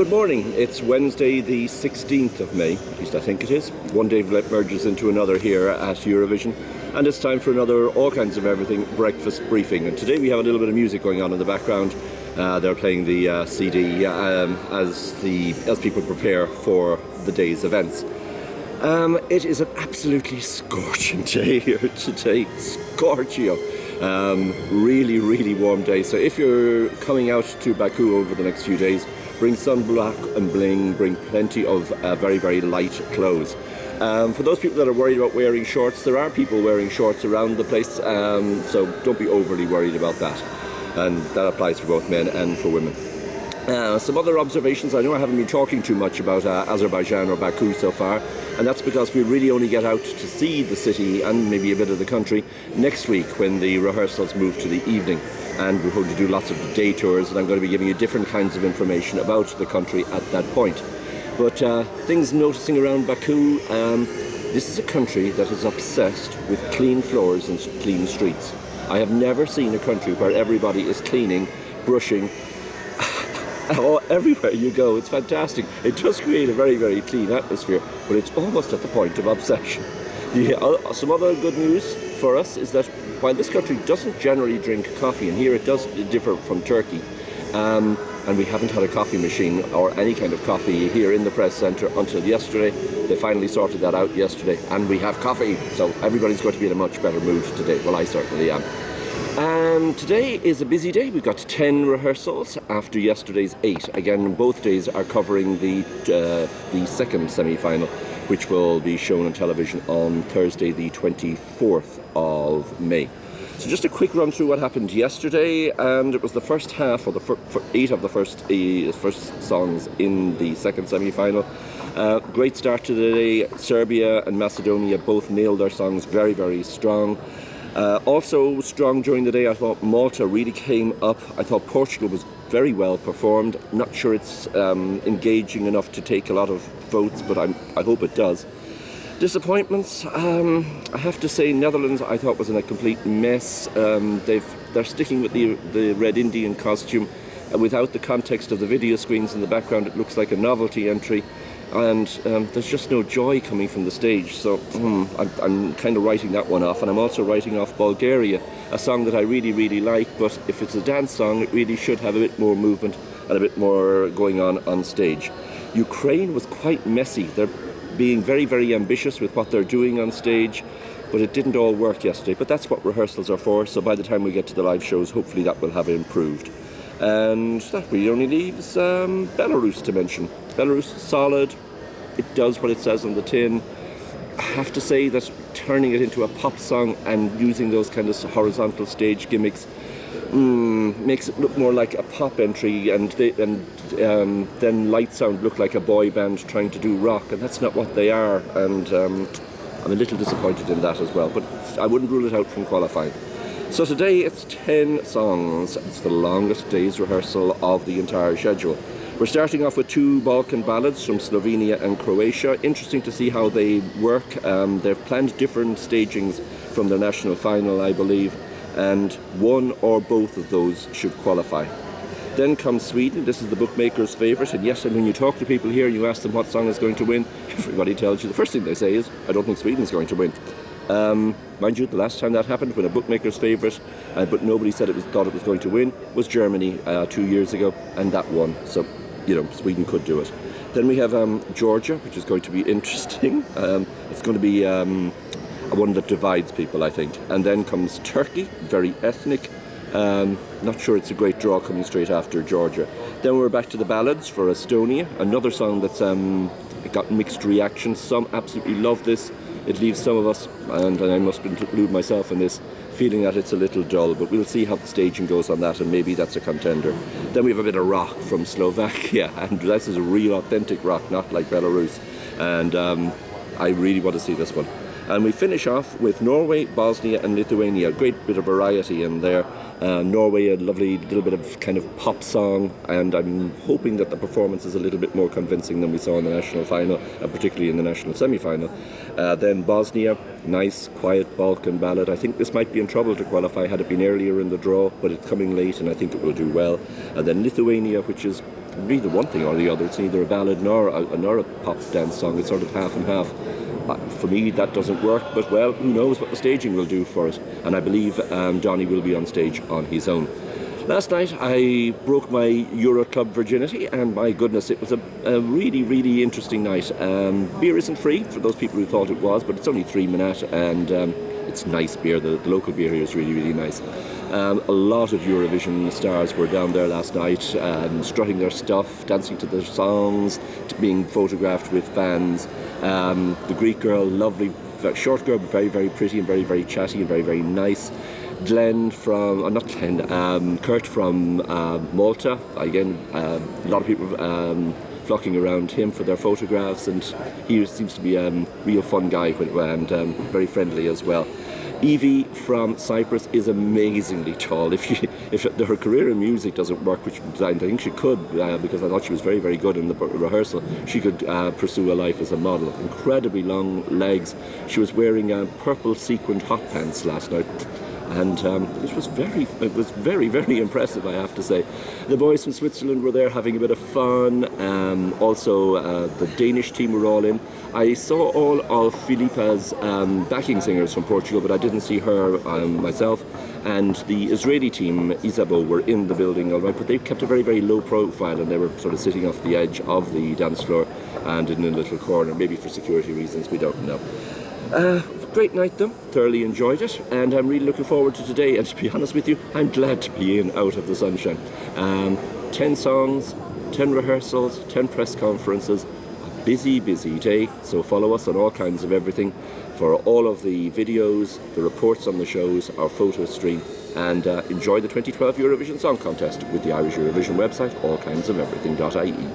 Good morning. It's Wednesday the 16th of May, at least I think it is. One day merges into another here at Eurovision, and it's time for another all kinds of everything breakfast briefing. And today we have a little bit of music going on in the background. They're playing the CD as people prepare for the day's events. It is an absolutely scorching day here today. Scorchio. Really warm day. So if you're coming out to Baku over the next few days, bring sunblock and bling, bring plenty of very light clothes. For those people that are worried about wearing shorts, there are people wearing shorts around the place, so don't be overly worried about that. And that applies for both men and for women. Some other observations. I know I haven't been talking too much about Azerbaijan or Baku so far, and that's because we really only get out to see the city and maybe a bit of the country next week when the rehearsals move to the evening. And we're going to do lots of day tours, and I'm going to be giving you different kinds of information about the country at that point. But things noticing around Baku, this is a country that is obsessed with clean floors and clean streets. I have never seen a country where everybody is cleaning, brushing, everywhere you go. It's fantastic. It does create a very clean atmosphere, but it's almost at the point of obsession. Some other good news for us is that while this country doesn't generally drink coffee, and here it does differ from Turkey, and we haven't had a coffee machine or any kind of coffee here in the press centre until yesterday. They finally sorted that out yesterday, and we have coffee, so everybody's going to be in a much better mood today. Well, I certainly am. Today is a busy day. We've got 10 rehearsals after yesterday's 8. Again, both days are covering the second semi-final, which will be shown on television on Thursday the 24th of May. So just a quick run through what happened yesterday, and it was the first half, or the 8 of the first songs in the second semi-final. Great start to the day. Serbia and Macedonia both nailed their songs very strong. Also strong during the day, I thought Malta really came up. I thought Portugal was very well performed. Not sure it's engaging enough to take a lot of votes, but I hope it does. Disappointments, I have to say Netherlands I thought was in a complete mess. They're sticking with the Red Indian costume. Without the context of the video screens in the background, it looks like a novelty entry. And there's just no joy coming from the stage, so I'm kind of writing that one off. And I'm also writing off Bulgaria, a song that I really like, but if it's a dance song, it really should have a bit more movement and a bit more going on stage. Ukraine was quite messy. They're being very ambitious with what they're doing on stage, but it didn't all work yesterday. But that's what rehearsals are for, so by the time we get to the live shows, hopefully that will have improved. And that really only leaves Belarus to mention. Belarus, solid. It does what it says on the tin. I have to say that turning it into a pop song and using those kind of horizontal stage gimmicks makes it look more like a pop entry, and then Light Sound look like a boy band trying to do rock, and that's not what they are. And I'm a little disappointed in that as well, but I wouldn't rule it out from qualifying. So today it's 10 songs. It's the longest day's rehearsal of the entire schedule. We're starting off with 2 Balkan ballads from Slovenia and Croatia. Interesting to see how they work. They've planned different stagings from their national final, I believe, and one or both of those should qualify. Then comes Sweden. This is the bookmaker's favourite, and yes, and when you talk to people here, you ask them what song is going to win, everybody tells you, the first thing they say is, I don't think Sweden's going to win. Mind you, the last time that happened, when a bookmaker's favourite, but nobody thought it was going to win, was Germany 2 years ago, and that won. So, Sweden could do it. Then we have Georgia, which is going to be interesting. It's going to be one that divides people, I think. And then comes Turkey, very ethnic. Not sure it's a great draw coming straight after Georgia. Then we're back to the ballads for Estonia, another song that's got mixed reactions. Some absolutely love this. It leaves some of us, and I must include myself in this, feeling that it's a little dull, but we'll see how the staging goes on that, and maybe that's a contender. Then we have a bit of rock from Slovakia, and this is a real authentic rock, not like Belarus, and I really want to see this one. And we finish off with Norway, Bosnia and Lithuania. A great bit of variety in there. Norway, a lovely little bit of kind of pop song, and I'm hoping that the performance is a little bit more convincing than we saw in the national final, and particularly in the national semi-final. Then Bosnia, nice, quiet Balkan ballad. I think this might be in trouble to qualify had it been earlier in the draw, but it's coming late and I think it will do well. And then Lithuania, which is neither one thing or the other. It's neither a ballad nor a pop dance song. It's sort of half and half. For me, that doesn't work, but well, who knows what the staging will do for it. And I believe Johnny will be on stage on his own. Last night I broke my Euroclub virginity, and my goodness, it was a really, really interesting night. Beer isn't free for those people who thought it was, but it's only 3 minutes, and it's nice beer. The local beer here is really, really nice. A lot of Eurovision stars were down there last night, strutting their stuff, dancing to their songs, being photographed with fans. The Greek girl, lovely, short girl, but very, very pretty and very, very chatty and very, very nice. Kurt from Malta. Again, a lot of people flocking around him for their photographs, and he seems to be a real fun guy and very friendly as well. Evie from Cyprus is amazingly tall. If her career in music doesn't work, which I think she could, because I thought she was very, very good in the rehearsal, she could pursue a life as a model. Incredibly long legs. She was wearing purple sequined hot pants last night. And it was very, very impressive, I have to say. The boys from Switzerland were there having a bit of fun. Also, the Danish team were all in. I saw all of Filipa's backing singers from Portugal, but I didn't see her myself. And the Israeli team, Isabeau, were in the building, all right, but they kept a very, very low profile, and they were sort of sitting off the edge of the dance floor and in a little corner, maybe for security reasons, we don't know. Great night though, thoroughly enjoyed it, and I'm really looking forward to today, and to be honest with you, I'm glad to be out of the sunshine. 10 songs, 10 rehearsals, 10 press conferences, a busy, busy day, so follow us on all kinds of everything for all of the videos, the reports on the shows, our photo stream, and enjoy the 2012 Eurovision Song Contest with the Irish Eurovision website, allkindsofeverything.ie.